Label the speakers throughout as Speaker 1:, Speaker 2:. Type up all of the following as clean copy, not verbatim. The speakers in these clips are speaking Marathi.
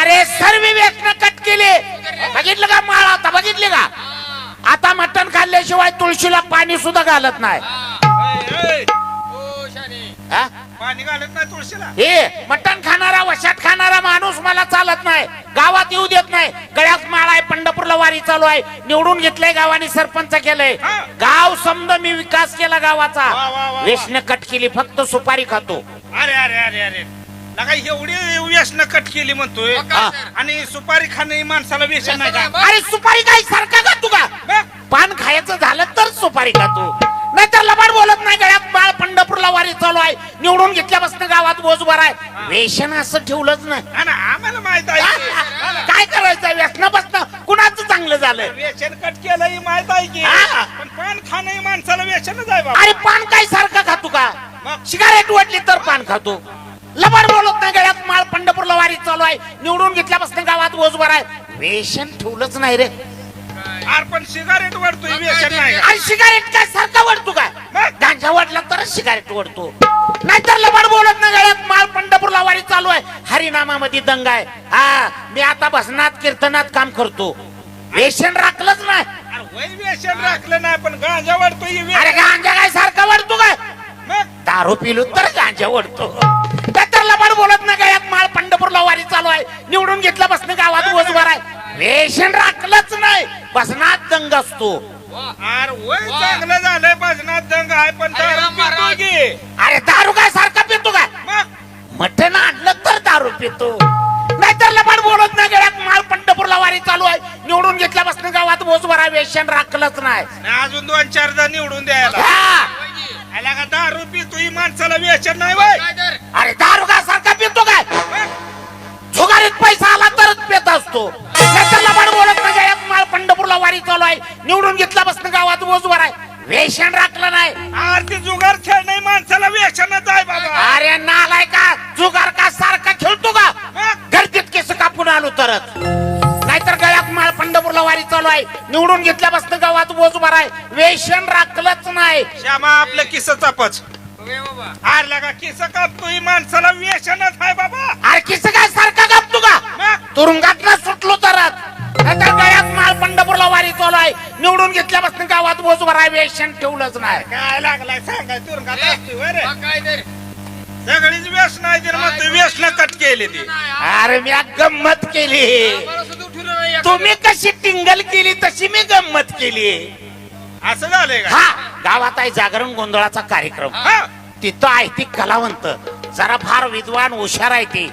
Speaker 1: अरे सर्व व्यसन कट केले. बघितलं का माळ आता बघितली का? आता मटण खाल्ल्याशिवाय तुळशीला पाणी सुद्धा घालत नाही.
Speaker 2: पाणी घालत नाही तुळशीला.
Speaker 1: हे मटण खाणारा वशात खाणारा माणूस मला चालत नाही, गावात येऊ देत नाही. गळ्यात माळ आहे, पंढरपूरला वारी चालू आहे, निवडून घेतलंय गावाने, सरपंच केलंय, गाव समज मी विकास केला गावाचा. व्यसन कट केली, फक्त सुपारी खातो.
Speaker 2: अरे अरे अरे अरे लगा एवढी व्यसन कट केली म्हणतोय आणि सुपारी खाणे माणसाला व्यसन नाही का?
Speaker 1: अरे सुपारी काय सारखा खातो का? पान खायचं झालं तर सुपारी खातो, नाहीतर लबाड बोलत नाही. गळ्यात माळ, पंढरपूरला वारी चालू आहे, निवडून घेतल्यापासून गावात बोजबार आहे. व्यसन असं ठेवलंच नाही.
Speaker 2: आम्हाला माहित आहे
Speaker 1: काय करायचं व्यसनापासून कुणाचं चांगलं झालं.
Speaker 2: व्यसन कट केलं माहित आहे की, पण पान खाणे माणसाला व्यसनच आहे बाबा.
Speaker 1: अरे पान काय सारखं खातो का? सिगारेट वाटली तर पान खातो. लबाड बोलत नाही. गळ्यात माळ, पंढरपूरला वारी चालू आहे, निवडून घेतल्यापासून गावात बोजबार आहे. व्यसन ठेवलंच नाही रे.
Speaker 2: अरे पण सिगारेट वडतोय व्यसन नाही.
Speaker 1: आणि सिगारेट काय सारखा वडतो का? गांजा वाटला तरच सिगारेट वडतो, नाहीतर लबाड बोलत नाही. गळ्यात माळ, पंढरपूरला वारी चालू आहे, हरिनामामध्ये दंग आहे. हा मी आता भजनात कीर्तनात काम करतो, व्यसन राखलंच नाही.
Speaker 2: अरे व्यसन राखलं नाही पण गांजा वडतोय.
Speaker 1: अरे गांजा काय सारखा वडतो का? दारू पिलो तर गांजा वडतो, तर लबाड बोलत नाही. गळ्यात माळ, पंढरपूरला वारी चालू आहे, निवडून घेतल्यापासून गावात बोजबार आहे. व्यसन राखलंच नाही, भजनात दंग असतो.
Speaker 2: अरे वय चांगलं झालंय, भजनात दंग आहे पण दारू पितो की.
Speaker 1: अरे दारू काय सारखा पितो का? मटण आणलं तर दारू पितो, नाहीतर लबाड बोलत नाही. गळ्यात माळ, पंढरपूरला वारी चालू आहे, निवडून घेतल्यापासून गावात बोजबार आहे. व्यसन राखलंच नाही.
Speaker 2: अजून 2-4 निवडून द्यायला. आला का दारू पितो ही माणसाला व्यसन नाही वय.
Speaker 1: अरे दारू काय सारखा पितो काय? झुगारीत पैसा आला तरच पेत असतो, नाहीतर लबाड बोलत नाही. गळ्यात माळ, पंढरपूरला वारी चालू आहे, निवडून घेतल्यापासून गावात बोजबार आहे. व्यसन राखलं नाही.
Speaker 2: आरती जुगार खेळ नाही माणसाला व्यसनच आहे बाबा.
Speaker 1: अरे नालाय का? जुगार का सारखा खेळतो का? गर्दीत केस कापून आलो तरच, नाहीतर गळ्यात माळ, पंढरपूरला वारी चालू आहे, निवडून घेतल्यापासून गावात बोजबार आहे. व्यसन राखलंच नाही.
Speaker 2: श्यामा आपलं किस चापच. अरे लगा किस कापतोय माणसाला व्यसनच आहे बाबा.
Speaker 1: अरे किस काय सारखा कापतो का? तुरुंगात सुटलो तरच, नाहीतर गळ्यात माळ, पंढरपूरला वारी चालू आहे, निवडून घेतल्यापासून गावात बोजबार आहे. व्यसन ठेवलंच नाही.
Speaker 2: काय लागलाय सांगाय तुरुंगात असतोय रे. सगळीच व्यसन आहे तर मग व्यसन कट केली ती.
Speaker 1: अरे मी गंमत केली, तुम्ही कशी टिंगल केली तशी मी गंमत केली.
Speaker 2: असं झालंय का?
Speaker 1: हा गावात आहे जागरण गोंधळाचा कार्यक्रम. तिथं आहे ती कलावंत, जरा फार विद्वान हुशार आहे ती.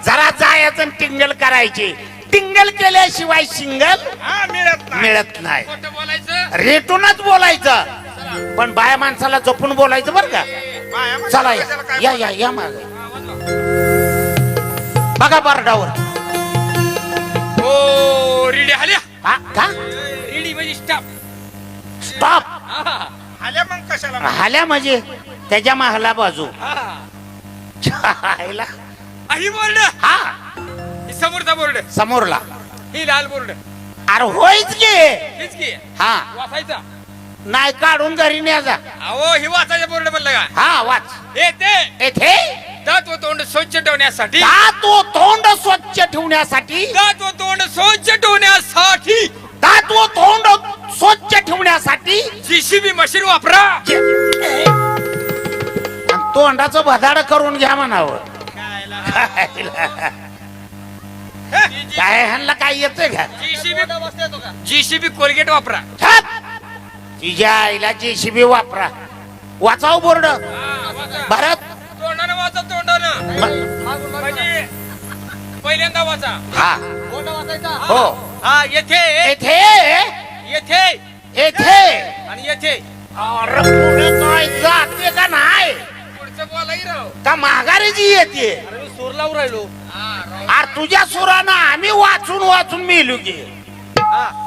Speaker 1: जरा जायचं टिंगल करायची. टिंगल केल्याशिवाय सिंगल मिळत नाही. रेटूनच बोलायचं, पण बाया माणसाला जपून बोलायचं बरं का. चला या या या माग बघा बोर्डावर.
Speaker 3: ओ रेडी आल्या.
Speaker 1: हा का?
Speaker 3: रेडी म्हणजे स्टॉप.
Speaker 1: स्टॉप
Speaker 2: आल्या मग कशाला?
Speaker 1: हाल्या म्हणजे त्याच्या मागला बाजू.
Speaker 3: ही बोर्ड.
Speaker 1: हा
Speaker 3: समोरचा बोर्ड,
Speaker 1: समोरला.
Speaker 3: ही लाल बोर्ड.
Speaker 1: अरे होयच की.
Speaker 3: हेच की
Speaker 1: हा
Speaker 3: वाचायचा
Speaker 1: नाही, काढून घरी न्यायचा.
Speaker 3: अहो ही वाचायचा बोर्ड म्हणलं का?
Speaker 1: हा वाच.
Speaker 3: येते
Speaker 1: येथे
Speaker 3: दात व तोंड स्वच्छ ठेवण्यासाठी.
Speaker 1: दात व तोंड स्वच्छ ठेवण्यासाठी.
Speaker 3: दात व तोंड स्वच्छ ठेवण्यासाठी.
Speaker 1: दात व तोंड स्वच्छ ठेवण्यासाठी
Speaker 3: जीसीबी मशीन वापरा.
Speaker 1: तोंडाचं भदाड करून घ्या म्हणावं. काय ह्यांना काय येतंय का?
Speaker 3: जीसीबी कोलगेट वापरा.
Speaker 1: तिच्या आईला जेसीबी वापरा. वाचाव बोर्ड भरत.
Speaker 3: तोंडानं वाचा, तोंडानं म्हणजे पहिल्यांदा वाचा.
Speaker 1: हा हो.
Speaker 3: हा येथे
Speaker 1: येथे
Speaker 3: येथे
Speaker 1: येथे
Speaker 3: आणि येथे.
Speaker 1: अरे पुढे काय जाते का नाही?
Speaker 3: पुढचं बोलाही राव
Speaker 1: का माघारी जी येते?
Speaker 3: मी सूर लावून राहिलो.
Speaker 1: अरे तुझ्या सुरानं आम्ही वाचून वाचून मेलू गे.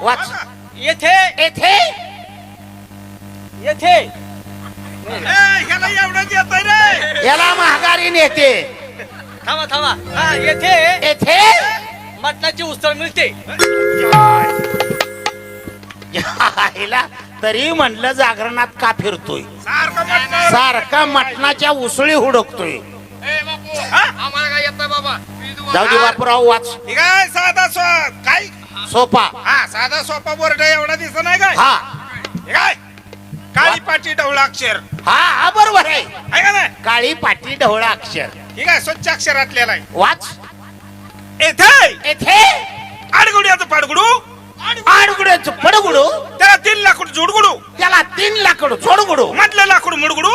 Speaker 1: वाच.
Speaker 3: येथे
Speaker 1: येथे
Speaker 3: येथे.
Speaker 2: ह्याला एवढंच येतंय रे.
Speaker 1: याला माघारी नेते.
Speaker 3: थांबा थांबा. हा येथे
Speaker 1: येथे
Speaker 3: मटणाची उसळ मिळते.
Speaker 1: आईला तरी म्हणलं जागरणात का फिरतोय? सारखा मटणाच्या उसळी हुडकतोय.
Speaker 3: आम्हाला काय येत नाही बाबा.
Speaker 1: जाऊ दे बापूराव वाच
Speaker 2: ठीक आहे साधा काय
Speaker 1: सोपा
Speaker 2: हा साधा सोपा बोर्ड एवढा दिसत नाही काय
Speaker 1: हा
Speaker 2: ठीक आहे काळी पाटी ढवळा अक्षर
Speaker 1: हा हा बरोबर आहे
Speaker 2: आहे का नाही
Speaker 1: काळी पाटी ढवळा अक्षर
Speaker 2: ठीक आहे स्वच्छ अक्षरातलेला आहे
Speaker 1: वाच
Speaker 2: येथे
Speaker 1: येथे
Speaker 2: आडगुड्याचं पाडगुडू
Speaker 1: आडगुड्याचं पडगुडू
Speaker 2: त्याला 3 लाकूड जोडगुडू
Speaker 1: त्याला 3 लाकड जोडगुडू
Speaker 2: मधलं लाकूड मुडगुडू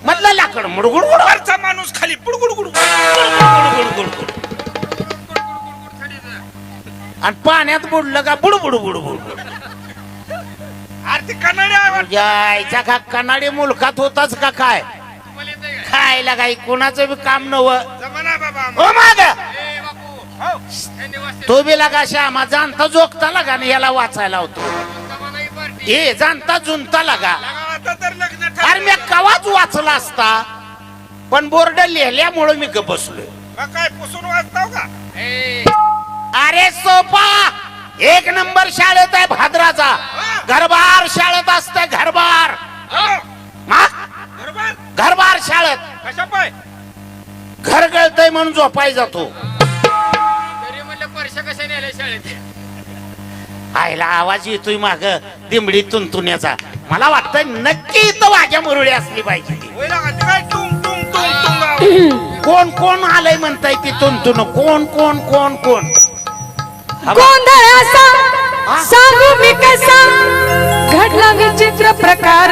Speaker 1: मधलं लाकड मुडगुडू
Speaker 2: वरचा माणूस खाली पुडगुडगुडू
Speaker 1: आणि पाण्यात बुडलं का बुडबुडू बुडबुड
Speaker 2: अरे ते कन्नडी आहे
Speaker 1: जायचा का कन्नाडी मुलखात होताच का काय खायला काही कोणाचं बी काम नव
Speaker 2: जमाना बाबा
Speaker 1: ओ माग
Speaker 2: हो.
Speaker 1: तो बी लागा श्यामा जाणता जोगता लागा आणि याला वाचायला होतो हे जाणता जुनता लागा
Speaker 2: आता तर लग्न
Speaker 1: अरे मी कवाच वाचला असता पण बोर्ड लिहिल्यामुळे मी गप बसलोय
Speaker 2: मग काय पुसून वाचताव का
Speaker 1: अरे सोपा 1 नंबर शाळेत आहे भाद्राचा घरबार शाळेत असते घरबार
Speaker 2: बरोबर
Speaker 1: घरबार शाळेत
Speaker 2: कशा पाय
Speaker 1: घर गळतय म्हणून झोपाय जातो
Speaker 3: तरी म्हणलं परशा कशा नेल्या शाळेत
Speaker 1: आईला आवाज येतोय माग दिंबडी तुंतुण्याचा मला वाटतं नक्की इथं वाघ्या मुरळी असली पाहिजे ती
Speaker 2: होय ना ते काय टुंग टुंग टुंग टुंग
Speaker 1: कोण कोण आलंय म्हणताय ती तुंतुन कोण कोण कोण कोण
Speaker 4: गोंधळाचा सांगू मी कसा घडला विचित्र प्रकार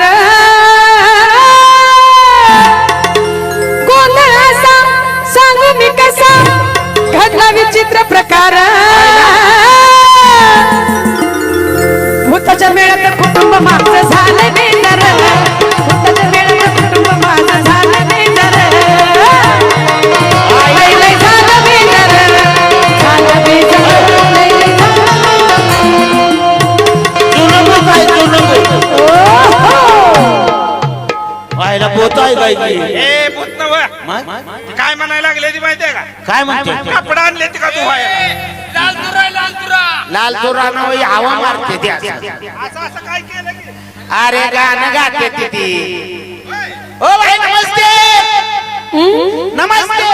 Speaker 4: गोंधळाचा सांगू मी कसा घडला विचित्र प्रकार भूताच्या मेळ्यात कुटुंब माझं झालं बेजार भूताच्या मेळ्यात कुटुंब माझं झालं बेजार लय झालं बेजार झालं बेजार
Speaker 1: व्हायला बोत आहे काय की
Speaker 2: ए भूत नव
Speaker 1: मग?
Speaker 2: काय म्हणायला लागले ती माहितीये का
Speaker 1: काय म्हणते
Speaker 2: कपडा आणले ते का तू व्हायला
Speaker 3: लाल तुरा लाल तुरा
Speaker 1: लाल तुरानं हवा मारते त्या
Speaker 2: असं असं काय केलं की
Speaker 1: अरे गाणं गाते ती ओ भाई नमस्ते नमस्ते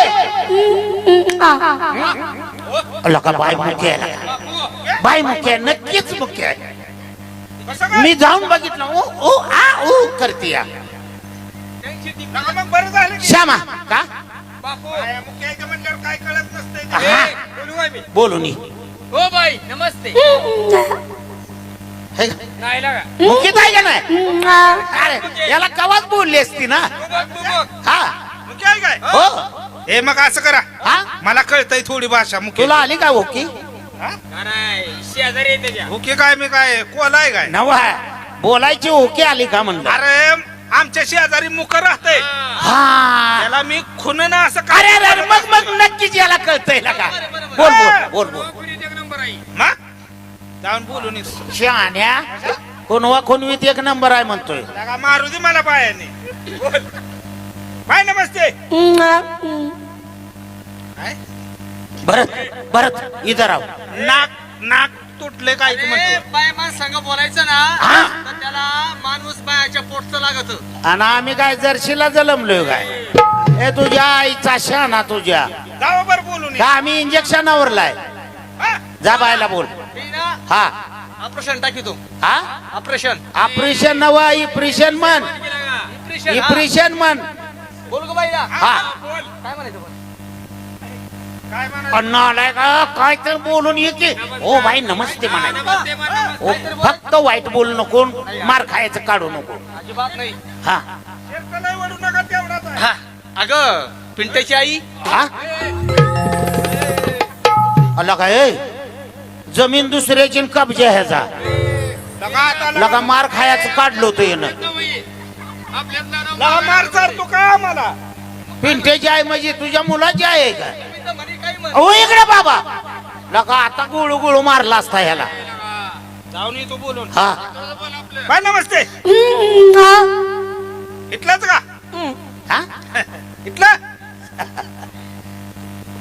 Speaker 1: लका बाय मुख्य आहे बाय मुख्य आहे, नक्कीच मुख्य आहे
Speaker 2: कसं काय
Speaker 1: मी जाऊन बघितलं ओ ओ आ ओ करते या
Speaker 2: नका मग बरं झालं की
Speaker 1: श्यामा का
Speaker 3: बापू
Speaker 2: काय मुख्याचं म्हणल्यावर काय कळत नसतंय ते.
Speaker 1: हा.
Speaker 3: बोलू काय मी
Speaker 1: बोलून ये.
Speaker 3: हो बाई नमस्ते
Speaker 1: हे का?
Speaker 3: नाही लागा
Speaker 1: मुख्यच आहे का नाही अरे याला कवाच बोलली असती ना
Speaker 3: तू बघ
Speaker 1: हा
Speaker 2: मुख्य आहे काय
Speaker 1: हो
Speaker 2: हे मग असं करा
Speaker 1: हा
Speaker 2: मला कळतंय थोडी भाषा मुख्य
Speaker 1: तुला आली का ओकी
Speaker 3: नाही शेजारी आहे त्याच्या
Speaker 2: मुख्य काय मी काय कोला आहे काय
Speaker 1: नवा बोलायची ओके आली का म्हणलं
Speaker 2: अरे आमच्या शेजारी मुख राहतंय
Speaker 1: हा
Speaker 2: त्याला मी खुनन असं
Speaker 1: अरे अरे अरे, मग मग नक्कीच याला कळतंय ना का बोल बोल बोल बोल
Speaker 3: पुरीत एक नंबर आहे
Speaker 2: मग जाऊन बोलून ये.
Speaker 1: शहाण्या कोणवा कोणवीत 1 नंबर आहे म्हणतोय
Speaker 2: लगा मारू दे मला पायाने बोल. बाय नमस्ते काय?
Speaker 1: भरत भरत इधर आव
Speaker 2: नाक नाक तुटले काय तू म्हणतो
Speaker 3: बाय माणसांग बोलायचं ना
Speaker 1: हा.
Speaker 3: तर त्याला माणूस बायाच्या पोटचं लागत
Speaker 1: आणि आम्ही काय जर्शीला जलमलोय काय हे तुझ्या आईचा शहाणा तुझ्या
Speaker 2: जाऊ बर बोलून ये.
Speaker 1: का आम्ही इंजेक्शनावर लाय
Speaker 2: हा?
Speaker 1: जा बायला बोल हा
Speaker 3: ऑपरेशन टाकी तू
Speaker 1: हा
Speaker 3: ऑपरेशन
Speaker 1: ऑपरेशन नवा इप्रेशन म्हण इप्रेशन म्हण
Speaker 3: बोल गो बाईला
Speaker 1: हा
Speaker 2: बोल
Speaker 3: काय म्हणायचं पण
Speaker 2: काय म्हणायचं?
Speaker 1: अण्णा आलाय का काय तर बोलून ये की ओ भाई नमस्ते म्हणायचं ओ, फक्त वाईट बोलू नको मार खायचं काढू नको
Speaker 3: अजिबात नाही
Speaker 1: हा
Speaker 2: शेरकं लय वळू नका तेवढाच आहे.
Speaker 3: हा अगं पिंट्याची आई
Speaker 1: हा अला काय जमीन दुसऱ्याची कब्जा ह्याचा
Speaker 2: लगा आता
Speaker 1: लगा मार खायचं काढलो होतं येणं
Speaker 2: लगा मार चाल तू का मला
Speaker 1: पिंट्याची आई म्हणजे तुझ्या मुलाची आई आहे का
Speaker 3: काय म्हण
Speaker 1: ओ इकडे बाबा लगा आता गुळू गुळू मारला असता ह्याला
Speaker 2: जाऊन ये तू बोलून
Speaker 1: हा
Speaker 2: बाय नमस्ते इथलंच का
Speaker 1: हा
Speaker 2: इथलं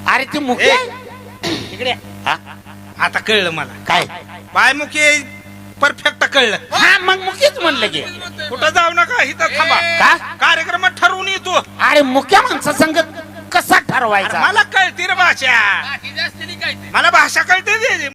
Speaker 1: अरे ती मुख्य
Speaker 2: इकडे
Speaker 1: हा
Speaker 2: आता कळलं मला
Speaker 1: काय
Speaker 2: बाय मुख्य परफेक्ट कळलं
Speaker 1: हा मग मुख्यच म्हणलं की
Speaker 2: कुठं जाऊ नका इथं थांबा
Speaker 1: का
Speaker 2: कार्यक्रमात ठरवून येतो
Speaker 1: अरे मुख्य माणसा संग कसा ठरवायचा.
Speaker 2: मला कळती रे भाषा,
Speaker 3: बाकी जास्त नाही काय ते.
Speaker 2: मला भाषा कळते